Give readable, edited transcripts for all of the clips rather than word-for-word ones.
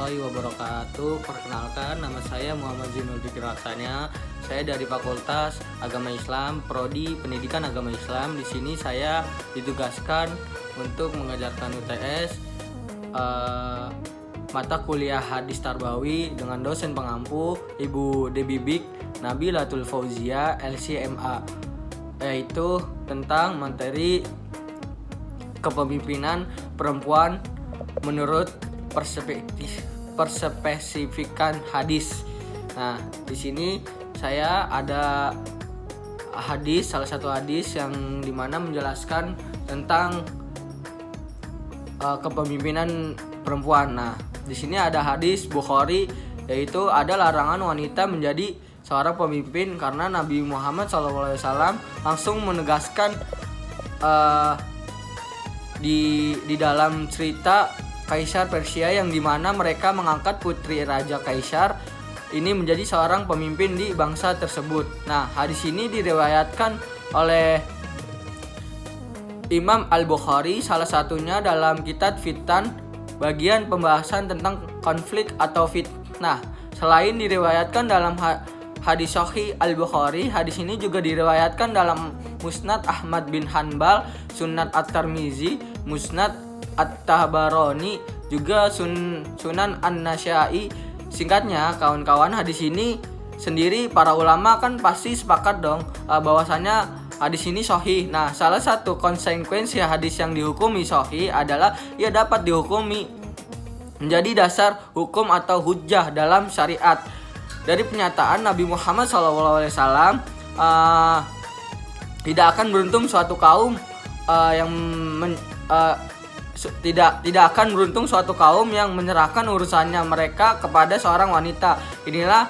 warahmatullahi wabarakatuh. Perkenalkan, nama saya Muhammad Zinul Fikri Haksana. Saya dari Fakultas Agama Islam, Prodi Pendidikan Agama Islam. Di sini saya ditugaskan untuk mengajarkan UTS mata kuliah hadis tarbawi dengan dosen pengampu Ibu Debbie Bik Nabilatul Fauzia LCMA, yaitu tentang materi kepemimpinan perempuan menurut perspesifikan hadis. Nah, di sini saya ada salah satu hadis yang dimana menjelaskan tentang kepemimpinan perempuan. Nah, di sini ada hadis Bukhari, yaitu ada larangan wanita menjadi seorang pemimpin karena Nabi Muhammad SAW langsung menegaskan di dalam cerita Kaisar Persia yang dimana mereka mengangkat putri Raja Kaisar ini menjadi seorang pemimpin di bangsa tersebut. Nah, hadis ini diriwayatkan oleh Imam Al-Bukhari, salah satunya dalam kitab Fitan, bagian pembahasan tentang konflik atau fitnah. Selain diriwayatkan dalam hadis Sahih Al-Bukhari, hadis ini juga diriwayatkan dalam Musnad Ahmad bin Hanbal, Sunan At-Tirmizi, Musnad At-Tabarani, juga Sunan An-Nasyai. Singkatnya, kawan-kawan, hadis ini sendiri para ulama kan pasti sepakat dong bahwasanya hadis ini sahih. Nah, salah satu konsekuensi hadis yang dihukumi sahih adalah ia dapat dihukumi menjadi dasar hukum atau hujjah dalam syariat. Dari pernyataan Nabi Muhammad SAW, tidak akan beruntung suatu kaum tidak akan beruntung suatu kaum yang menyerahkan urusannya mereka kepada seorang wanita. Inilah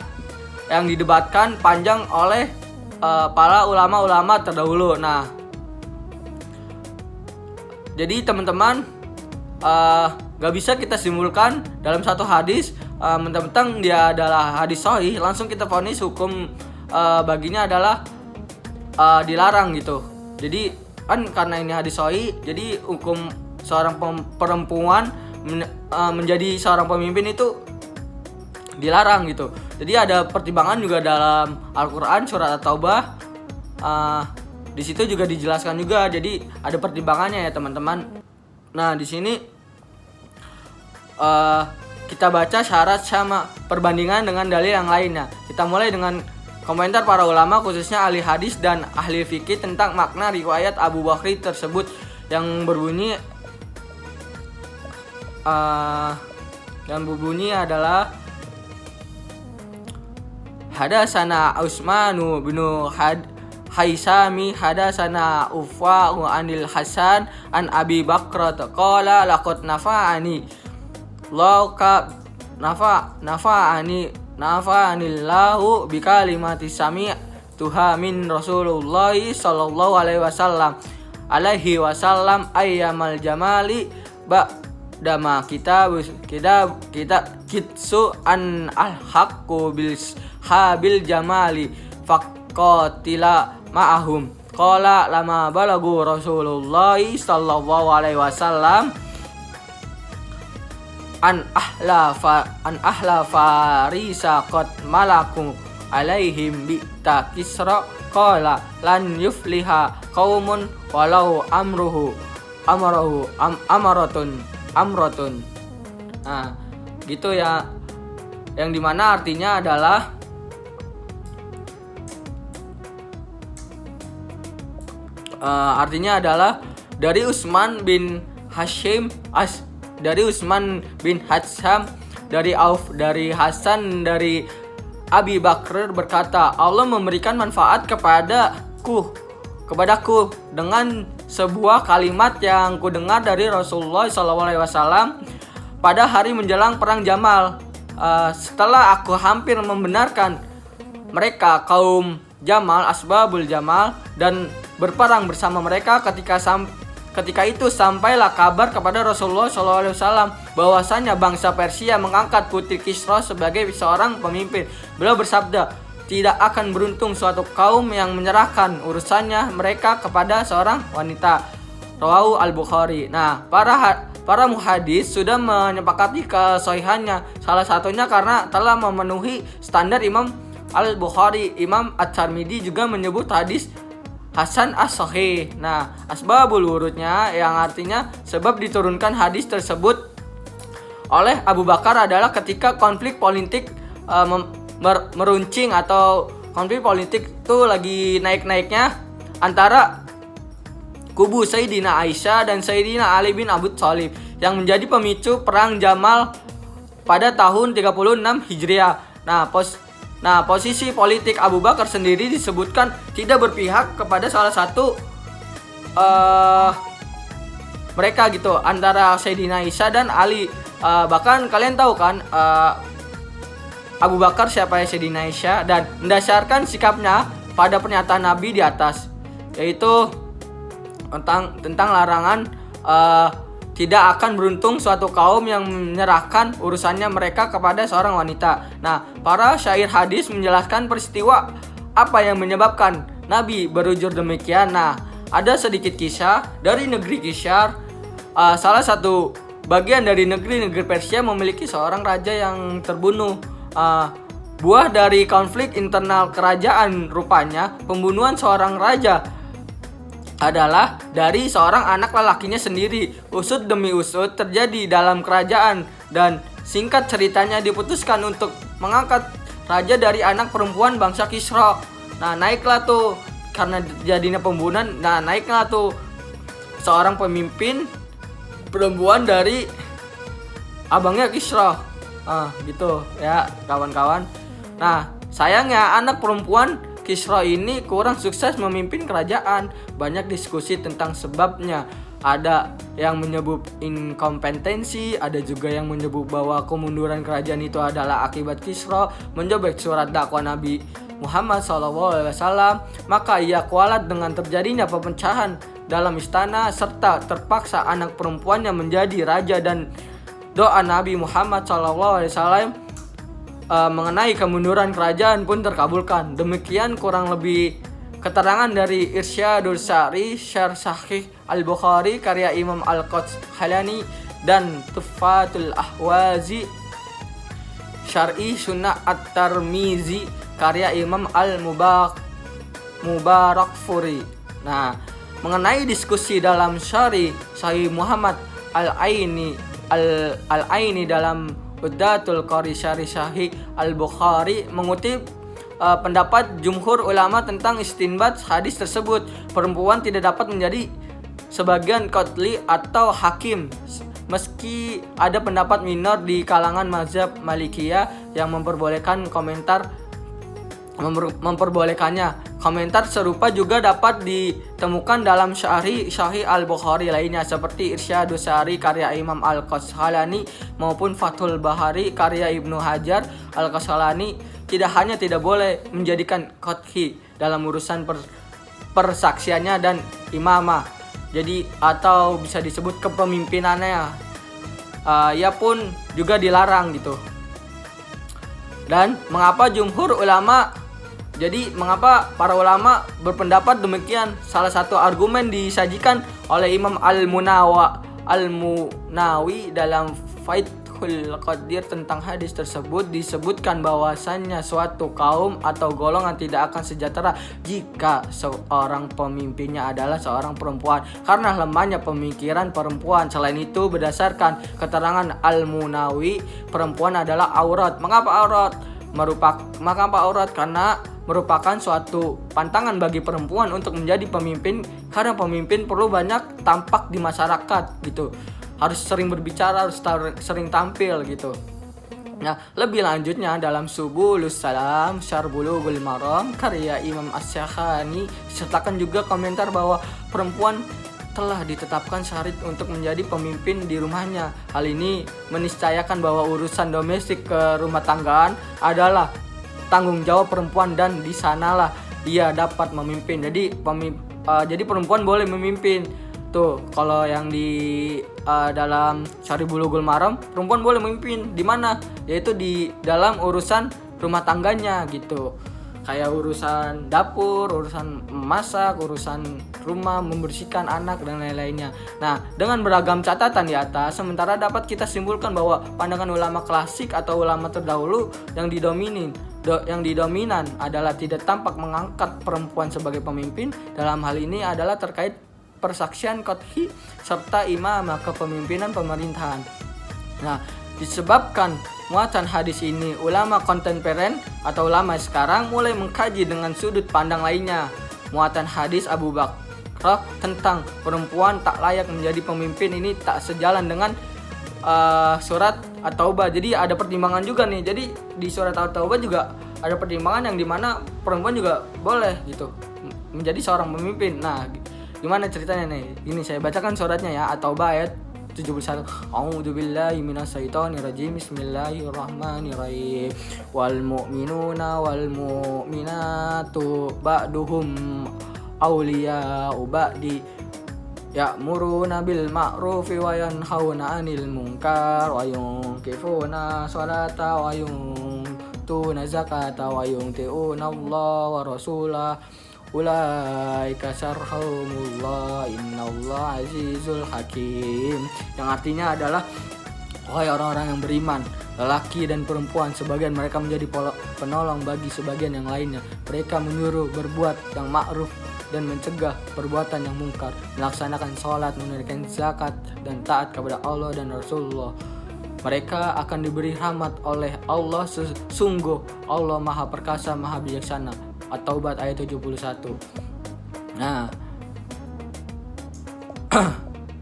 yang didebatkan panjang oleh para ulama-ulama terdahulu. Nah, jadi teman-teman, gak bisa kita simpulkan dalam satu hadis mentang-mentang dia adalah hadis sahih langsung kita vonis hukum baginya adalah dilarang gitu. Jadi kan karena ini hadis sahih, jadi hukum seorang perempuan menjadi seorang pemimpin itu dilarang gitu. Jadi ada pertimbangan juga dalam Al-Quran surat At-Taubah. Di situ juga dijelaskan juga. Jadi ada pertimbangannya ya teman-teman. Nah, di sini kita baca syarat sama perbandingan dengan dalil yang lainnya. Kita mulai dengan komentar para ulama khususnya ahli hadis dan ahli fikih tentang makna riwayat Abu Bakri tersebut yang berbunyi adalah hadasana Utsmanu bin Haisami hadasana Ufwa anil Hasan an Abi Bakr qala laqad nafa'ani nafa'anillahu bikalimati sami'tuha min Rasulullah sallallahu alaihi wasallam ayyamal jamali dama kita kitsu an al-haqqu bil habil jamali faqatila ma'ahum qala lama balagu Rasulullah sallallahu alaihi wasallam an ahla farisa qad malaku alaihim bi takisra qala lan yufliha qaumun walau amratun. Nah, gitu ya. Yang dimana artinya adalah dari Utsman bin Hasyam dari Auf dari Hasan dari Abi Bakr berkata, Allah memberikan manfaat kepadaku dengan sebuah kalimat yang ku dengar dari Rasulullah SAW pada hari menjelang perang Jamal. Setelah aku hampir membenarkan mereka kaum Jamal, Asbabul Jamal, dan berperang bersama mereka, ketika itu sampailah kabar kepada Rasulullah SAW bahwasanya bangsa Persia mengangkat putri Kisra sebagai seorang pemimpin. Beliau bersabda, tidak akan beruntung suatu kaum yang menyerahkan urusannya mereka kepada seorang wanita. Rawahu Al-Bukhari. Nah, para muhadis sudah menyepakati kesohihannya. Salah satunya karena telah memenuhi standar Imam Al-Bukhari. Imam At-Tirmidzi juga menyebut hadis Hasan as-Sahih. Nah, asbabul wurudnya yang artinya sebab diturunkan hadis tersebut oleh Abu Bakar adalah ketika konflik politik meruncing atau konflik politik itu lagi naik-naiknya antara kubu Sayyidina Aisyah dan Sayyidina Ali bin Abi Thalib yang menjadi pemicu perang Jamal pada tahun 36 Hijriah. Nah, posisi politik Abu Bakar sendiri disebutkan tidak berpihak kepada salah satu mereka gitu, antara Sayyidina Aisyah dan Ali. Bahkan kalian tahu kan Abu Bakar siapa ya Sayyidina Aisyah, dan mendasarkan sikapnya pada pernyataan Nabi di atas, yaitu tentang larangan tidak akan beruntung suatu kaum yang menyerahkan urusannya mereka kepada seorang wanita. Nah, para syair hadis menjelaskan peristiwa apa yang menyebabkan Nabi berujur demikian. Nah, ada sedikit kisah dari negeri Kisyar. Salah satu bagian dari negeri Persia memiliki seorang raja yang terbunuh. Buah dari konflik internal kerajaan rupanya pembunuhan seorang raja adalah dari seorang anak lelakinya sendiri. Usut demi usut terjadi dalam kerajaan, dan singkat ceritanya diputuskan untuk mengangkat raja dari anak perempuan bangsa Kisra. Nah, naiklah tuh karena jadinya pembunuhan. Nah, naiklah tuh seorang pemimpin perempuan dari abangnya Kisra. Gitu ya kawan-kawan. Nah, sayangnya anak perempuan Kisra ini kurang sukses memimpin kerajaan. Banyak diskusi tentang sebabnya. Ada yang menyebut inkompetensi, ada juga yang menyebut bahwa kemunduran kerajaan itu adalah akibat Kisra menjobek surat dakwah Nabi Muhammad SAW. Maka ia kualat dengan terjadinya perpecahan dalam istana serta terpaksa anak perempuannya menjadi raja, dan doa Nabi Muhammad SAW mengenai kemunduran kerajaan pun terkabulkan. Demikian kurang lebih keterangan dari Irsyadus Sari Syarh Sahih Al-Bukhari karya Imam Al-Qashalani dan Tuhfatul Ahwazi Syar'i Sunnah At-Tirmizi karya Imam Al-Mubarakfuri. Nah, mengenai diskusi dalam Syarih Sahih Muhammad Al-Aini dalam Uddatul Qari Syarih Sahih Al-Bukhari mengutip pendapat jumhur ulama tentang istinbat hadis tersebut. Perempuan tidak dapat menjadi sebagian qadli atau hakim, meski ada pendapat minor di kalangan mazhab Malikiyah yang memperbolehkannya. Komentar serupa juga dapat ditemukan dalam Syarih Sahih Al-Bukhari lainnya seperti Irsyadus Sari karya Imam Al-Qashalani maupun Fathul Bahari karya Ibnu Hajar Al-Qashalani. Tidak boleh menjadikan qadhi dalam urusan persaksiannya dan imamah, jadi atau bisa disebut kepemimpinannya. Ia pun juga dilarang gitu. Dan mengapa mengapa para ulama berpendapat demikian? Salah satu argumen disajikan oleh Imam Al-Munawi dalam Fathul Qadir tentang hadis tersebut. Disebutkan bahwasannya suatu kaum atau golongan tidak akan sejahtera jika seorang pemimpinnya adalah seorang perempuan karena lemahnya pemikiran perempuan. Selain itu, berdasarkan keterangan Al-Munawi, perempuan adalah aurat. Mengapa aurat? Karena merupakan suatu pantangan bagi perempuan untuk menjadi pemimpin, karena pemimpin perlu banyak tampak di masyarakat gitu, harus sering berbicara, harus sering tampil gitu. Nah, lebih lanjutnya dalam Subulus Salam Syarh Bulughul Maram karya Imam Asy-Syahrani disertakan juga komentar bahwa perempuan telah ditetapkan syariat untuk menjadi pemimpin di rumahnya. Hal ini meniscayakan bahwa urusan domestik ke rumah tanggaan adalah tanggung jawab perempuan dan di sanalah dia dapat memimpin. Jadi perempuan boleh memimpin. Tuh, kalau yang di dalam Syarih Bulughul Maram, perempuan boleh memimpin di mana? Yaitu di dalam urusan rumah tangganya gitu. kayak urusan dapur, urusan masak, urusan rumah, membersihkan anak dan lain-lainnya. Nah, dengan beragam catatan di atas, sementara dapat kita simpulkan bahwa pandangan ulama klasik atau ulama terdahulu yang didominan adalah tidak tampak mengangkat perempuan sebagai pemimpin. Dalam hal ini adalah terkait persaksian qadhi serta imamah kepemimpinan pemerintahan. Nah, disebabkan muatan hadis ini, ulama kontemporer atau ulama sekarang mulai mengkaji dengan sudut pandang lainnya. Muatan hadis Abu Bakar tentang perempuan tak layak menjadi pemimpin ini tak sejalan dengan surat At-Taubah. Jadi ada pertimbangan juga nih. Jadi di surat At-Taubah juga ada pertimbangan yang dimana perempuan juga boleh gitu menjadi seorang pemimpin. Nah, gimana ceritanya nih? Ini saya bacakan suratnya ya, At-Taubah ayat 71. A'udzubillahi minasyaitonirrajim. Bismillahirrahmanirrahim. Wal mu'minuna wal mu'minatu ba'duhum awliya'u ba'di ya'muruna bil ma'rufi wa yanhauna 'anil munkar wa yunqifuna sholata wa yu'tuna zakata wa yuti'una Allah wa rasulah ulaika syarhumullah innallaha azizul hakim. Yang artinya adalah, wahai orang-orang yang beriman, lelaki dan perempuan, sebagian mereka menjadi penolong bagi sebagian yang lainnya. Mereka menyuruh berbuat yang ma'ruf dan mencegah perbuatan yang mungkar, melaksanakan sholat, menunaikan zakat, dan taat kepada Allah dan Rasulullah. Mereka akan diberi rahmat oleh Allah. Sesungguh Allah Maha Perkasa, Maha Bijaksana. At-Taubah ayat 71. Nah,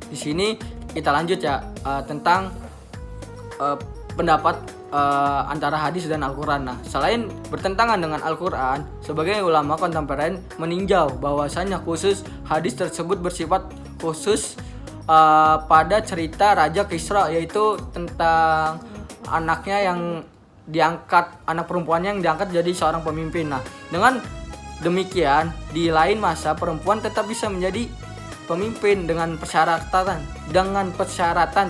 di sini kita lanjut ya tentang pendapat antara hadis dan Al-Quran. Nah, selain bertentangan dengan Al-Quran, sebagai ulama kontemporer meninjau bahwasanya khusus hadis tersebut bersifat khusus pada cerita Raja Kisra, yaitu tentang anaknya yang diangkat, anak perempuannya yang diangkat jadi seorang pemimpin. Nah, dengan demikian di lain masa perempuan tetap bisa menjadi pemimpin dengan persyaratan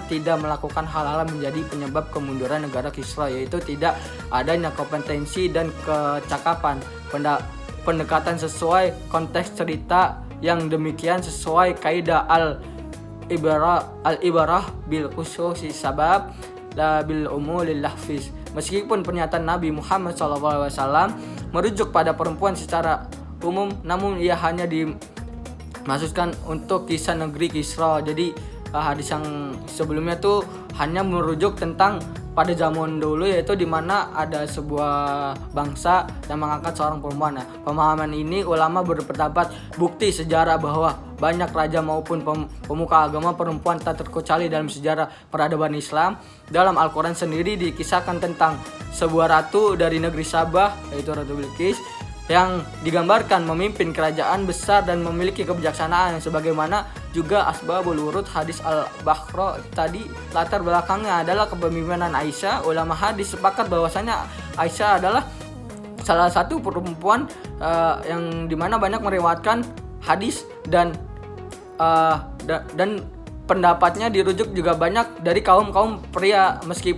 tidak melakukan hal-hal menjadi penyebab kemunduran negara Kisra, yaitu tidak adanya kompetensi dan kecakapan, pendekatan sesuai konteks cerita yang demikian sesuai kaidah al-ibarah bil khususi sabab la bil umulil lahfiz. Meskipun pernyataan Nabi Muhammad SAW merujuk pada perempuan secara umum, namun ia hanya dimaksudkan untuk kisah negeri Kisra. Jadi hadis yang sebelumnya tuh hanya merujuk tentang pada zaman dulu, yaitu di mana ada sebuah bangsa yang mengangkat seorang perempuan. Nah, pemahaman ini ulama berpendapat bukti sejarah bahwa banyak raja maupun pemuka agama perempuan tak terkecuali dalam sejarah peradaban Islam. Dalam Al-Quran sendiri dikisahkan tentang sebuah ratu dari negeri Sabah, yaitu Ratu Bilqis, yang digambarkan memimpin kerajaan besar dan memiliki kebijaksanaan, sebagaimana juga asbabul wurud hadis al-Bakhra tadi. Latar belakangnya adalah kepemimpinan Aisyah. Ulama hadis sepakat bahwasanya Aisyah adalah salah satu perempuan yang dimana banyak meriwayatkan hadis dan pendapatnya dirujuk juga banyak dari kaum pria, meski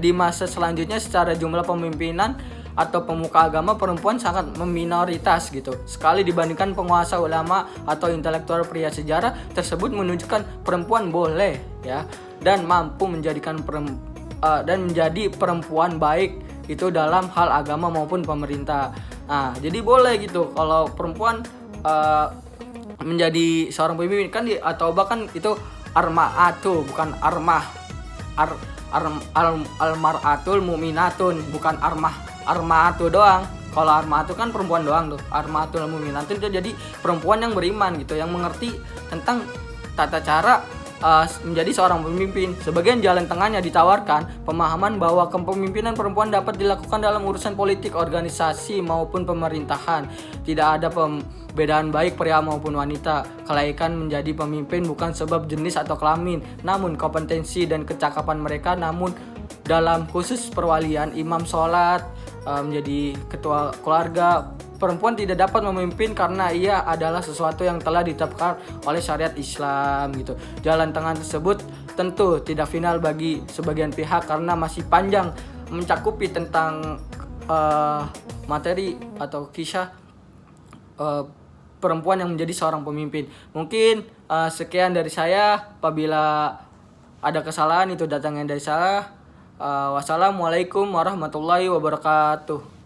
di masa selanjutnya secara jumlah pemimpinan atau pemuka agama perempuan sangat minoritas gitu. Sekali dibandingkan penguasa ulama atau intelektual pria, sejarah tersebut menunjukkan perempuan boleh ya dan mampu menjadikan dan menjadi perempuan baik itu dalam hal agama maupun pemerintah. Nah, jadi boleh gitu kalau perempuan menjadi seorang pemimpin. Kan di At-Taubah kan itu arma'atu bukan armah. Almar'atul mu'minatun bukan arma'atu doang. Kalau arma'atu kan perempuan doang tuh. Arma'atul mu'minatun itu jadi perempuan yang beriman gitu, yang mengerti tentang tata cara menjadi seorang pemimpin. Sebagian jalan tengahnya ditawarkan pemahaman bahwa kepemimpinan perempuan dapat dilakukan dalam urusan politik, organisasi maupun pemerintahan. Tidak ada perbedaan baik pria maupun wanita. Kelaikan menjadi pemimpin bukan sebab jenis atau kelamin, namun kompetensi dan kecakapan mereka. Namun dalam khusus perwalian, imam sholat, menjadi ketua keluarga, perempuan tidak dapat memimpin karena ia adalah sesuatu yang telah ditetapkan oleh syariat Islam gitu. Jalan tengah tersebut tentu tidak final bagi sebagian pihak karena masih panjang mencakupi tentang materi atau kisah perempuan yang menjadi seorang pemimpin. Mungkin sekian dari saya. Apabila ada kesalahan itu datangnya dari saya. Wassalamualaikum warahmatullahi wabarakatuh.